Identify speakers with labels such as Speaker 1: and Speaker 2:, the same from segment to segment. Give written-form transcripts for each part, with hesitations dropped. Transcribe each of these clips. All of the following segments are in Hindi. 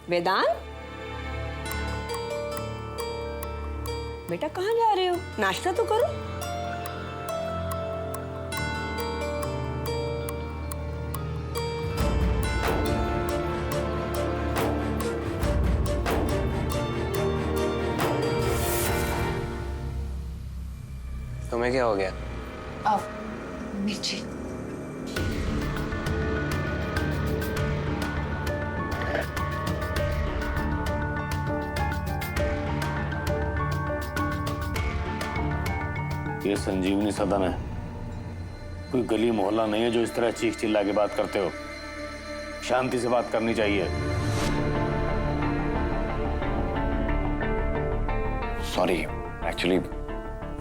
Speaker 1: वेदांत, बेटा कहाँ जा रहे हो? नाश्ता तो करो।
Speaker 2: तुम्हें क्या हो गया?
Speaker 3: मिर्ची।
Speaker 4: ये संजीवनी सदन है, कोई गली मोहल्ला नहीं है जो इस तरह चीख चिल्ला के बात करते हो। शांति से बात करनी चाहिए।
Speaker 5: सॉरी, एक्चुअली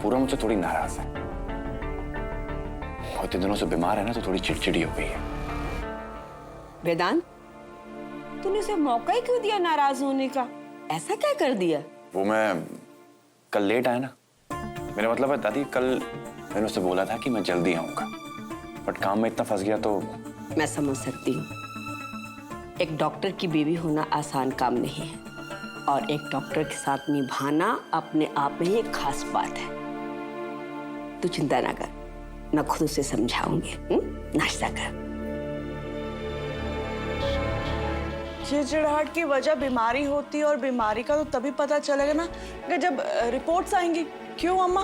Speaker 5: पूरा मुझसे थोड़ी नाराज है। बहुत दिनों से बीमार है ना, तो थोड़ी चिड़चिड़ी हो गई है।
Speaker 1: वेदांत, तूने उसे मौका ही क्यों दिया नाराज होने का? ऐसा क्या कर दिया?
Speaker 5: वो मैं कल लेट आया ना, मेरा मतलब है दादी, कल मैंने उससे बोला था कि मैं जल्दी आऊंगा, बट काम में इतना फंस गया तो।
Speaker 1: मैं समझ सकती हूँ। एक डॉक्टर की बीवी होना आसान काम नहीं है, और एक डॉक्टर के साथ निभाना अपने आप में ही एक खास बात है। तू चिंता ना कर, मैं खुद उसे समझाऊंगी। नाश्ता कर।
Speaker 6: चिड़चिड़ाहट की वजह बीमारी होती है, और बीमारी का तो तभी पता चलेगा ना कि जब रिपोर्ट्स आएंगी। क्यों अम्मा?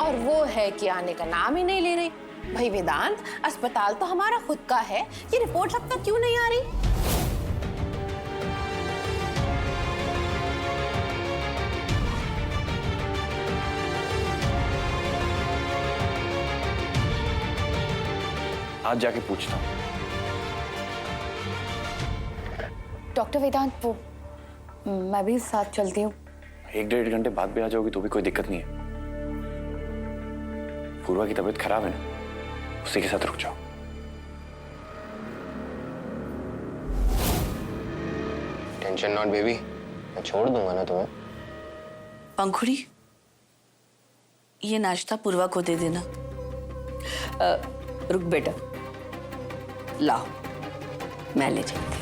Speaker 3: और वो है कि आने का नाम ही नहीं ले रही। भाई वेदांत, अस्पताल तो हमारा खुद का है, ये रिपोर्ट अब तक क्यों नहीं आ रही?
Speaker 5: आज जाके पूछता हूँ।
Speaker 3: डॉक्टर वेदांत, वो मैं भी साथ चलती हूँ।
Speaker 5: 1-1.5 घंटे बाद भी आ जाओगी तो भी कोई दिक्कत नहीं है। पूर्वा की तबीयत खराब है ना, उसी के साथ रुक जाओ।
Speaker 2: टेंशन नॉट बेबी, मैं छोड़ दूंगा ना तुम्हें।
Speaker 7: पंखुड़ी, ये नाश्ता पूर्वा को दे देना।
Speaker 1: रुक बेटा, लाओ, मैं ले जाती हूँ।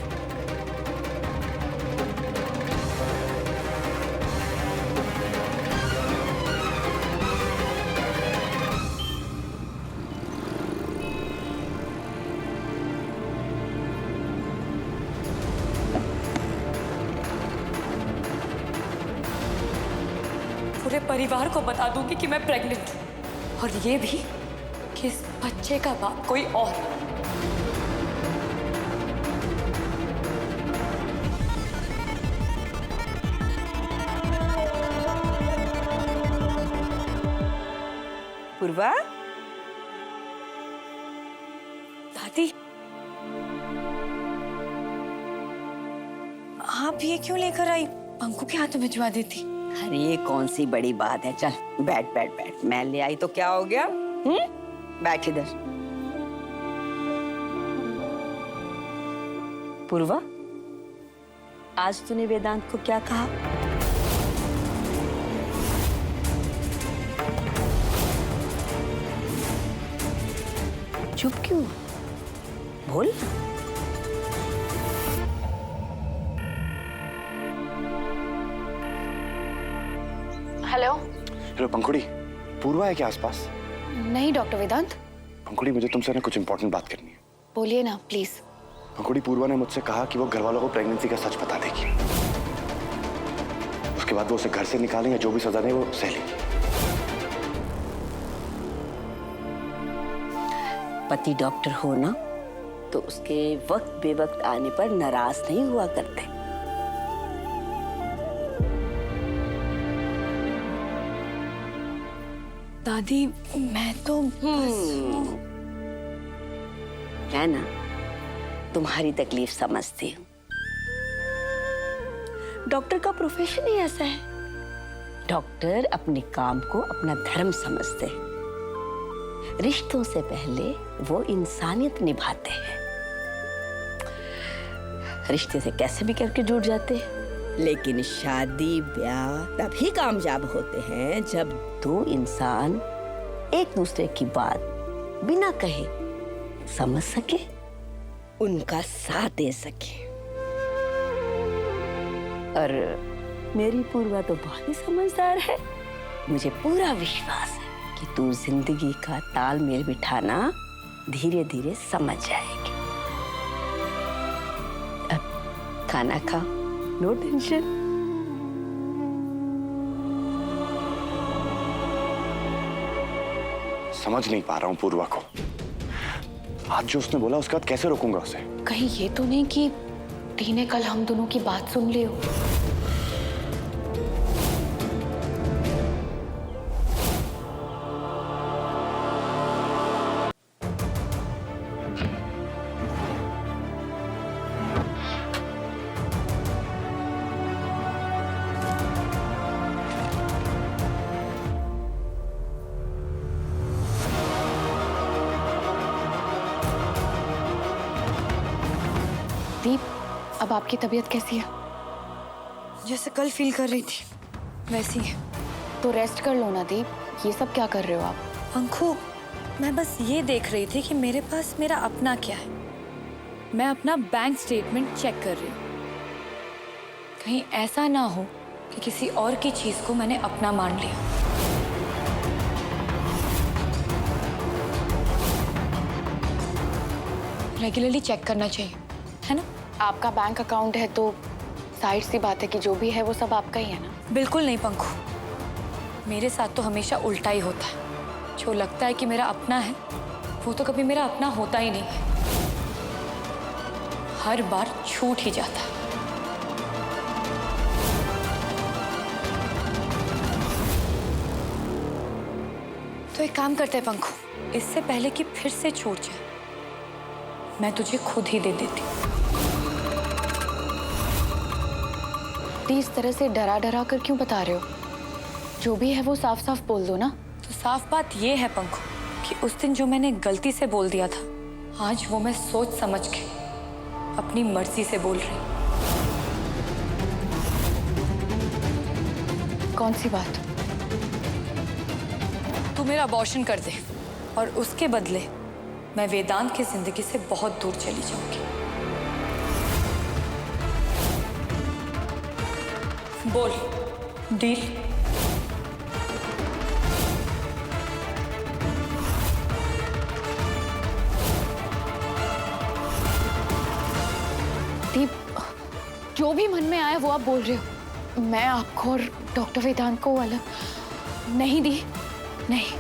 Speaker 8: पूरे परिवार को बता दूंगी कि मैं प्रेग्नेंट हूँ, और ये भी कि इस बच्चे का बाप कोई और।
Speaker 1: पूर्वा,
Speaker 8: दादी, आप ये क्यों लेकर आई? पंकु के हाथ में भिजवा देती।
Speaker 1: अरे ये कौन सी बड़ी बात है? चल बैठ बैठ बैठ, मैं ले आई तो क्या हो गया? बैठ इधर। पूर्वा, आज तूने वेदांत को क्या कहा? चुप क्यों? बोल।
Speaker 3: हेलो।
Speaker 5: हेलो पंखुड़ी, पूर्वा है क्या आसपास?
Speaker 3: नहीं डॉक्टर वेदांत।
Speaker 5: पंखुड़ी, मुझे तुमसे ना कुछ इंपॉर्टेंट बात करनी है।
Speaker 3: बोलिए ना प्लीज।
Speaker 5: पंखुड़ी, पूर्वा ने मुझसे कहा कि वो घर वालों को प्रेगनेंसी का सच बता देगी। उसके बाद वो उसे घर से निकालेंगे, जो भी सजा दें वो सह लेगी।
Speaker 1: पति डॉक्टर हो ना, तो उसके वक्त बेवक्त आने पर नाराज नहीं हुआ करते।
Speaker 8: दादी, मैं तो
Speaker 1: है ना, तुम्हारी तकलीफ समझती हूँ। डॉक्टर का प्रोफेशन ही ऐसा है। डॉक्टर अपने काम को अपना धर्म समझते हैं। रिश्तों से पहले वो इंसानियत निभाते हैं। रिश्ते से कैसे भी करके जुड़ जाते हैं, लेकिन शादी ब्याह तभी कामयाब होते हैं जब दो इंसान एक दूसरे की बात बिना कहे समझ सके, उनका साथ दे सके। और मेरी पूर्वा तो बहुत ही समझदार है। मुझे पूरा विश्वास है कि तू जिंदगी का तालमेल बिठाना धीरे धीरे समझ जाएगी। अब खाना खाओ, नो टेंशन।
Speaker 5: समझ नहीं पा रहा हूँ पूर्वा को। आज जो उसने बोला उसके बाद कैसे रोकूंगा उसे?
Speaker 8: कहीं ये तो नहीं कि टी ने कल हम दोनों की बात सुन ली हो? दीप, अब आपकी तबीयत कैसी है?
Speaker 7: जैसे कल फील कर रही थी वैसी है।
Speaker 8: तो रेस्ट कर लो ना दीप। ये सब क्या कर रहे हो आप?
Speaker 7: पंखु, मैं बस ये देख रही थी कि मेरे पास मेरा अपना क्या है। मैं अपना बैंक स्टेटमेंट चेक कर रही हूँ। कहीं ऐसा ना हो कि किसी और की चीज को मैंने अपना मान लिया। रेगुलरली चेक करना चाहिए, है ना?
Speaker 8: आपका बैंक अकाउंट है तो जाहिर सी बात है कि जो भी है वो सब आपका ही है ना।
Speaker 7: बिल्कुल नहीं पंखु, मेरे साथ तो हमेशा उल्टा ही होता है। जो लगता है कि मेरा अपना है वो तो कभी मेरा अपना होता ही नहीं है। हर बार छूट ही जाता है। तो एक काम करते हैं पंखु, इससे पहले कि फिर से छूट जाए मैं तुझे खुद ही दे देती हूँ।
Speaker 8: इस तरह से डरा डरा कर क्यों बता रहे हो? जो भी है वो साफ साफ बोल दो ना।
Speaker 7: तो साफ बात ये है पंखु कि उस दिन जो मैंने गलती से बोल दिया था, आज वो मैं सोच समझ के अपनी मर्जी से बोल रही हूँ।
Speaker 8: कौन सी बात?
Speaker 7: तू मेरा अबॉर्शन कर दे और उसके बदले मैं वेदांत की जिंदगी से बहुत दूर चली जाऊंगी। बोल, डील?
Speaker 8: दीप, जो भी मन में आया वो आप बोल रहे हो। मैं आपको और डॉक्टर वेदांत को अलग नहीं दी, नहीं।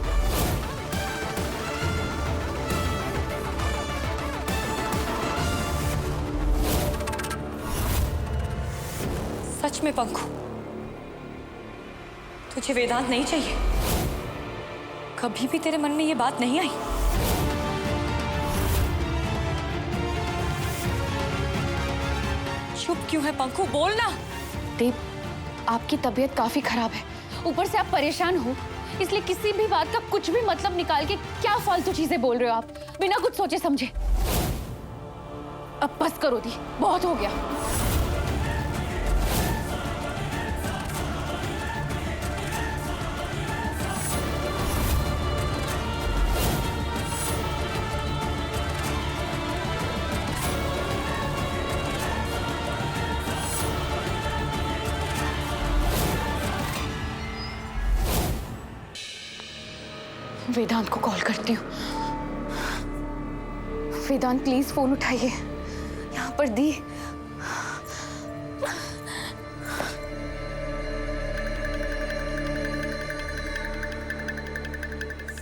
Speaker 7: सच में पंखु, तुझे वेदांत नहीं चाहिए? कभी भी तेरे मन में ये बात नहीं आई? चुप क्यों है पंखु, बोल ना।
Speaker 8: दीप, आपकी तबीयत काफी खराब है, ऊपर से आप परेशान हो, इसलिए किसी भी बात का कुछ भी मतलब निकाल के क्या फालतू चीजें बोल रहे हो आप, बिना कुछ सोचे समझे। अब बस करो दी, बहुत हो गया। वेदांत को कॉल करती हूँ। वेदांत प्लीज फोन उठाइए, यहाँ पर दी।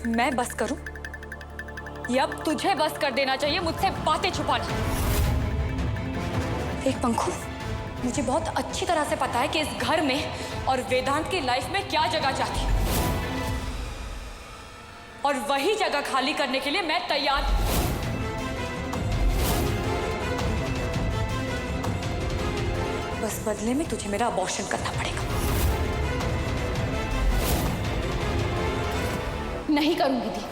Speaker 7: मैं बस करूं या अब तुझे बस कर देना चाहिए मुझसे बातें छुपाना? देख पंखु, मुझे बहुत अच्छी तरह से पता है कि इस घर में और वेदांत की लाइफ में क्या जगह चाहती है, और वही जगह खाली करने के लिए मैं तैयार हूं। बस बदले में तुझे मेरा अबॉर्शन करना पड़ेगा।
Speaker 8: नहीं करूंगी दी।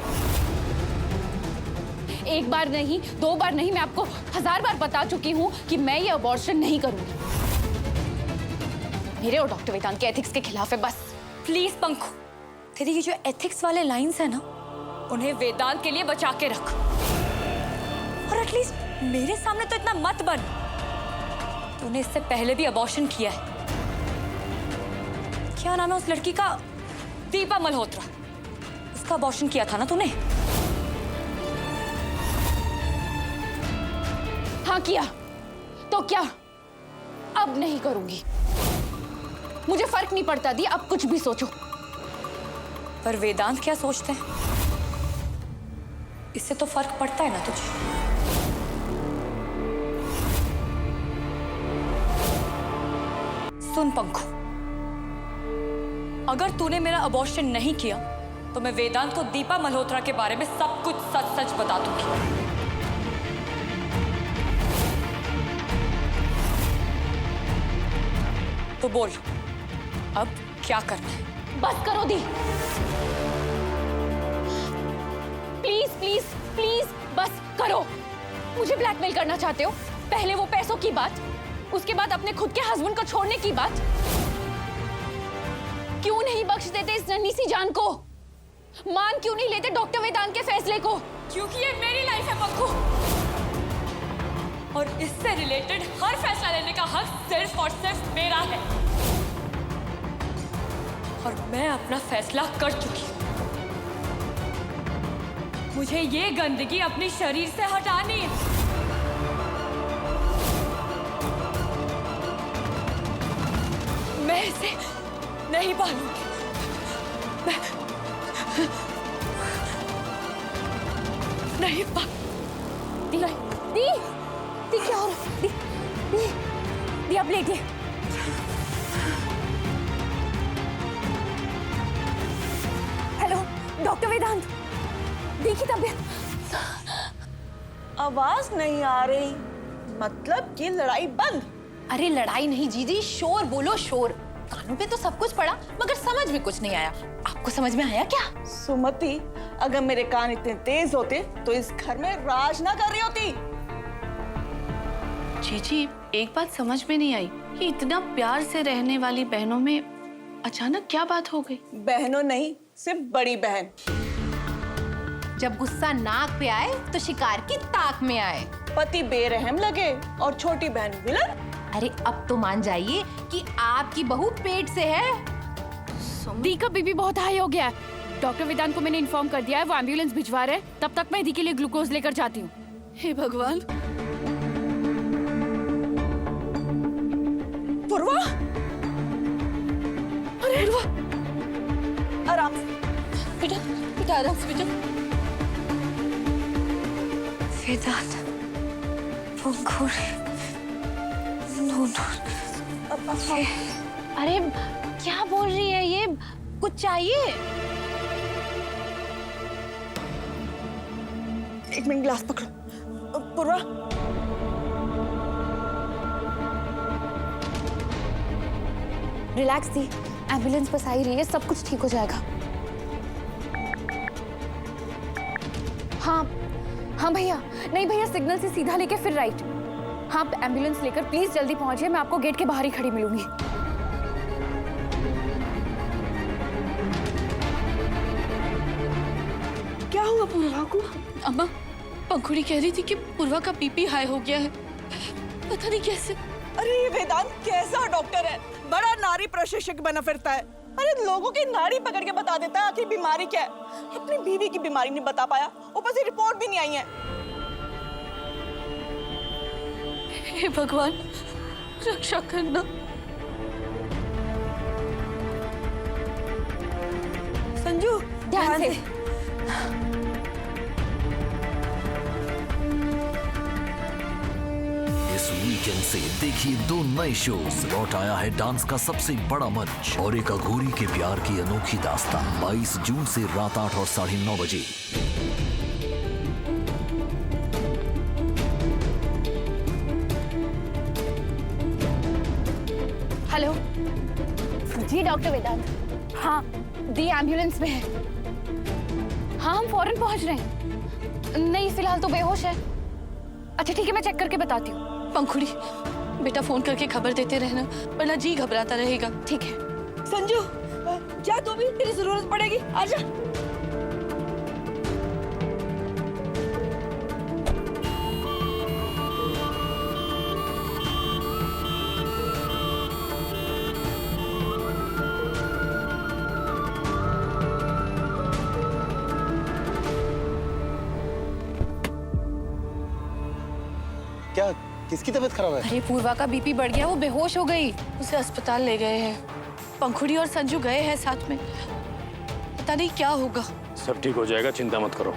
Speaker 8: एक बार नहीं, दो बार नहीं, मैं आपको 1000 बार बता चुकी हूं कि मैं ये अबॉर्शन नहीं करूंगी। मेरे और डॉक्टर वेदांत के एथिक्स के खिलाफ है। बस
Speaker 7: प्लीज पंखु, तेरी ये जो एथिक्स वाले लाइंस है ना, उन्हें वेदांत के लिए बचा के रख। और एटलीस्ट मेरे सामने तो इतना मत बन। तूने इससे पहले भी अबॉर्शन किया है। क्या नाम है उस लड़की का? दीपा मल्होत्रा। उसका अबॉर्शन किया था ना तूने?
Speaker 8: हाँ किया। तो क्या? अब नहीं करूंगी। मुझे फर्क नहीं पड़ता दी, अब कुछ भी सोचो।
Speaker 7: पर वेदांत क्या सोचते हैं? इससे तो फर्क पड़ता है ना तुझे। सुन पंखु, अगर तूने मेरा अबॉर्शन नहीं किया तो मैं वेदांत को दीपा मल्होत्रा के बारे में सब कुछ सच सच बता दूंगी। तो बोल, अब क्या करना है?
Speaker 8: बस करो दी। प्लीज प्लीज प्लीज बस करो। मुझे ब्लैकमेल करना चाहते हो? पहले वो पैसों की बात, उसके बाद अपने खुद के हस्बैंड को छोड़ने की बात। क्यों नहीं बख्श देते इस नन्ही सी जान को? मान क्यों नहीं लेते डॉक्टर वेदांत के फैसले को?
Speaker 7: क्योंकि ये मेरी लाइफ है पंखु, और इससे रिलेटेड हर फैसला लेने का हक सिर्फ और सिर्फ मेरा है। और मैं अपना फैसला कर चुकी हूँ। मुझे ये गंदगी अपने शरीर से हटानी है। मैं इसे नहीं पालूंगी। नहीं पा
Speaker 8: दी दी दी क्या हो रहा है? दी अब लेटिए। हेलो डॉक्टर वेदांत, दी की तबीयत।
Speaker 6: आवाज नहीं आ रही, मतलब कि लड़ाई बंद।
Speaker 3: अरे लड़ाई नहीं जीजी, शोर बोलो शोर। कानों पे तो सब कुछ पड़ा मगर समझ में कुछ नहीं आया। आपको समझ में आया क्या?
Speaker 6: सुमति, अगर मेरे कान इतने तेज होते तो इस घर में राज ना कर रही होती।
Speaker 9: जीजी, एक बात समझ में नहीं आई कि इतना प्यार से रहने वाली बहनों में अचानक क्या बात हो गई?
Speaker 6: बहनों नहीं, सिर्फ बड़ी बहन।
Speaker 3: जब गुस्सा नाक पे आए तो शिकार की ताक में आए।
Speaker 6: पति बेरहम लगे और छोटी बहन विलन।
Speaker 3: अरे अब तो मान जाइए कि आपकी बहू पेट से है।
Speaker 8: दी का बीपी बहुत हाई हो गया है। डॉक्टर वेदांत को मैंने इन्फॉर्म कर दिया है, वो एम्बुलेंस भिजवा रहे हैं। तब तक मैं दी के लिए ग्लूकोज लेकर जाती हूँ।
Speaker 9: हे भगवान।
Speaker 6: पूर्वा, अरे पूर्वा, आराम से
Speaker 3: बेटा बेटा आराम से बेटा।
Speaker 7: वेदांत, पंखुड़,
Speaker 3: अरे क्या बोल रही है ये? कुछ चाहिए?
Speaker 6: एक मिनट, ग्लास पकड़ो। पूर्वा,
Speaker 8: रिलैक्स दी, एम्बुलेंस बस आ ही रही है, सब कुछ ठीक हो जाएगा। हाँ भैया, नहीं भैया, सिग्नल से सीधा लेके फिर राइट। हाँ एम्बुलेंस लेकर प्लीज जल्दी पहुंचिए, मैं आपको गेट के बाहर ही खड़ी मिलूंगी।
Speaker 6: क्या हुआ पूर्वा को?
Speaker 9: अम्मा, पंखुड़ी कह रही थी कि पूर्वा का बीपी हाई हो गया है, पता नहीं कैसे।
Speaker 6: अरे ये वेदांत कैसा डॉक्टर है, बड़ा नारी प्रशिक्षक बना फिरता है। अरे लोगों की नाड़ी पकड़ के बता देता है आखिर बीमारी क्या है। अपनी बीवी की बीमारी नहीं बता पाया, ऊपर से रिपोर्ट भी नहीं आई है।
Speaker 9: हे भगवान, रक्षा करना।
Speaker 6: संजू,
Speaker 8: ध्यान से।
Speaker 10: इस वीकेंड से देखिए 2 नए शोज। लौट आया है डांस का सबसे बड़ा मंच और एक अघोरी के प्यार की अनोखी दास्तान। 22 जून से रात 8 और 9:30 बजे।
Speaker 8: हेलो जी डॉक्टर वेदांत। हाँ दी एम्बुलेंस में है। हाँ हम फौरन पहुंच रहे हैं। नहीं फिलहाल तो बेहोश है। अच्छा ठीक है, मैं चेक करके बताती हूँ।
Speaker 9: पंखुड़ी, बेटा फोन करके खबर देते रहना वरना जी घबराता रहेगा।
Speaker 8: ठीक है।
Speaker 6: संजू, जा तू भी, तेरी जरूरत पड़ेगी, आजा।
Speaker 11: किसकी तबीयत खराब है?
Speaker 7: अरे पूर्वा का बीपी बढ़ गया, वो बेहोश हो गई।
Speaker 9: उसे अस्पताल ले गए हैं। पंखुड़ी और संजू गए हैं साथ में। पता नहीं क्या होगा।
Speaker 4: सब ठीक हो जाएगा, चिंता मत करो।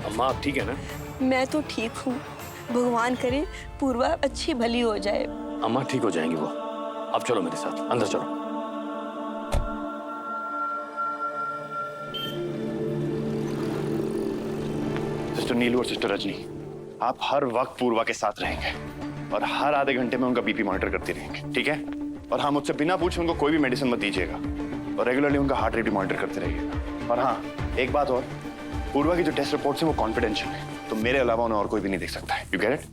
Speaker 4: अम्मा आप ठीक है ना?
Speaker 1: मैं तो ठीक हूँ, भगवान करे पूर्वा अच्छी भली हो जाए।
Speaker 4: अम्मा ठीक हो जाएंगी वो। अब चलो मेरे साथ, अंदर चलो। सिस्टर नीलू और सिस्टर रजनी, आप हर वक्त पूर्वा के साथ रहेंगे और हर आधे घंटे में उनका बीपी मॉनिटर करते रहेंगे, ठीक है? और हाँ, मुझसे बिना पूछे उनको कोई भी मेडिसिन मत दीजिएगा और रेगुलरली उनका हार्ट रेट भी मॉनिटर करते रहिएगा। और हाँ, एक बात और, पूर्वा की जो टेस्ट रिपोर्ट्स हैं वो कॉन्फिडेंशियल है, तो मेरे अलावा उन्हें और कोई भी नहीं देख सकता है। You get it?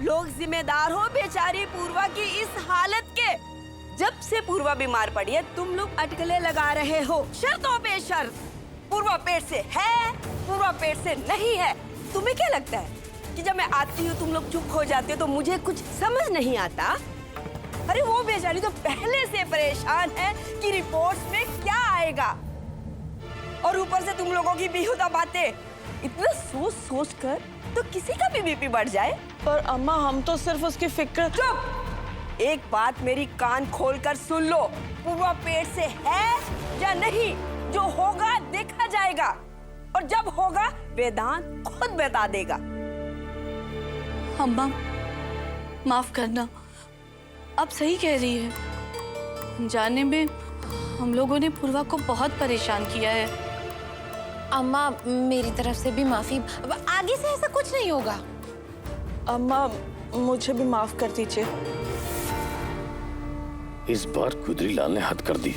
Speaker 1: लोग जिम्मेदार हो बेचारी पूर्वा की इस हालत के। जब से पूर्वा बीमार पड़ी है तुम लोग अटकलें लगा रहे हो, शर्तों पे शर्त। पूर्वा पेट से है, पूर्वा पेट से नहीं है। तुम्हें क्या लगता है कि जब मैं आती हूँ तुम लोग चुप हो जाते हो तो मुझे कुछ समझ नहीं आता? अरे वो बेचारी तो पहले से परेशान है कि रिपोर्ट्स में क्या आएगा, और ऊपर से तुम लोगों की बेहुदा बातें। इतना सोच सोच कर तो किसी का भी बीपी बढ़ जाए।
Speaker 6: पर अम्मा हम तो सिर्फ उसकी फिक्र।
Speaker 1: चुप! एक बात मेरी कान खोल कर सुन लो, पूर्वा पेट से है या नहीं, जो होगा देखा जाएगा, और जब होगा वेदांत खुद बता देगा।
Speaker 9: अम्मा माफ करना, आप सही कह रही है। जाने में हम लोगों ने पूर्वा को बहुत परेशान किया है।
Speaker 3: अम्मा मेरी तरफ से भी माफी, आगे से ऐसा कुछ नहीं होगा।
Speaker 6: अम्मा मुझे भी माफ कर दीजिए।
Speaker 4: इस बार कुदरी लाल ने हद कर दी।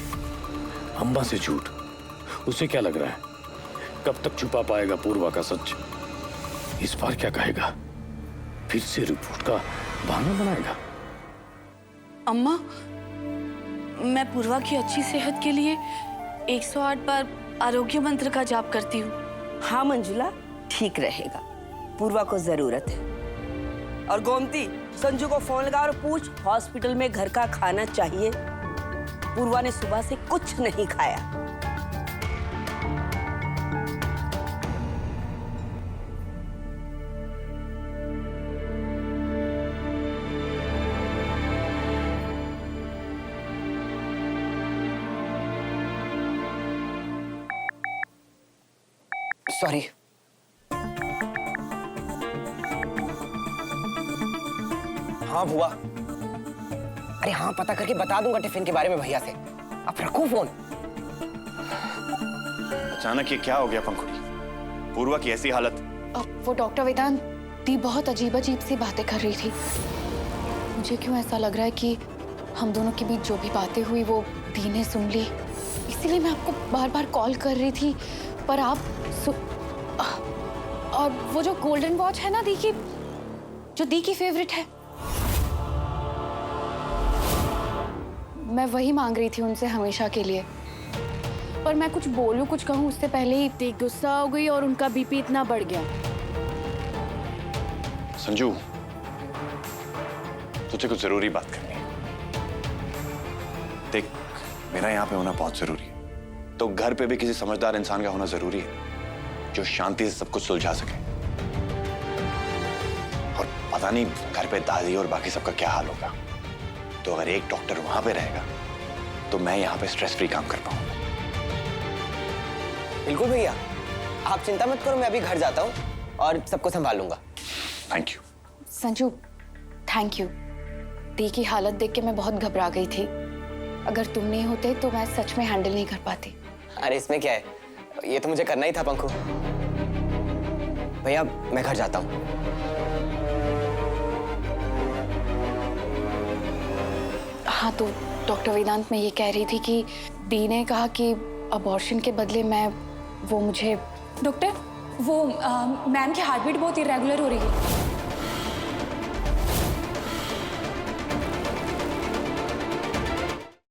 Speaker 4: अम्मा से झूठ, उसे क्या लग रहा है कब तक छुपा पाएगा पूर्वा का सच? इस बार क्या कहेगा? फिर से रिपोर्ट का बहाना बनाएगा?
Speaker 9: अम्मा मैं पूर्वा की अच्छी सेहत के लिए 108 बार आरोग्य मंत्र का जाप करती हूँ।
Speaker 1: हाँ मंजुला, ठीक रहेगा, पूर्वा को जरूरत है। और गोमती, संजू को फोन लगा और पूछ हॉस्पिटल में घर का खाना चाहिए। पूर्वा ने सुबह से कुछ नहीं खाया।
Speaker 2: सॉरी। हाँ बुआ, अरे हाँ पता करके बता दूंगा टिफिन के बारे में भैया से। आप रखो फोन।
Speaker 5: अचानक ये क्या हो गया पंखुड़ी? पूर्वा की ऐसी हालत?
Speaker 8: वो डॉक्टर वेदांत दी बहुत अजीब अजीब सी बातें कर रही थी। मुझे क्यों ऐसा लग रहा है कि हम दोनों के बीच जो भी बातें हुई वो दी ने सुन ली, इसीलिए मैं आपको बार बार कॉल कर रही थी, पर आप और वो जो गोल्डन वॉच है ना दी की, जो दी की फेवरेट है, मैं वही मांग रही थी उनसे हमेशा के लिए। पर मैं कुछ बोलूं कुछ कहूं उससे पहले ही दी गुस्सा हो गई और उनका बीपी इतना बढ़ गया।
Speaker 5: संजू, तुझे कुछ जरूरी बात करनी है। देख, मेरा यहाँ पे होना बहुत जरूरी है, तो घर पे भी किसी समझदार इंसान का होना जरूरी है जो शांति से सब कुछ सुलझा सके। और पता नहीं घर पे दादी और बाकी सबका क्या हाल होगा, तो अगर एक डॉक्टर वहां पे रहेगा तो मैं यहाँ पे स्ट्रेस फ्री काम कर पाऊंगा।
Speaker 2: बिल्कुल भैया, आप चिंता मत करो, मैं अभी घर जाता हूँ और सबको संभाल लूंगा।
Speaker 5: Thank you
Speaker 8: Sanju, thank you. दी की हालत देख के मैं बहुत घबरा गई थी। अगर तुम नहीं होते तो मैं सच में हैंडल नहीं कर पाती।
Speaker 2: अरे इसमें क्या है, ये तो मुझे करना ही था पंखु। भैया मैं घर जाता हूँ।
Speaker 8: हाँ तो डॉक्टर वेदांत, मैं ये कह रही थी कि डी ने कहा कि अबॉर्शन के बदले वो मुझे
Speaker 7: डॉक्टर, वो मैम की हार्ट बीट बहुत इरेगुलर हो रही है।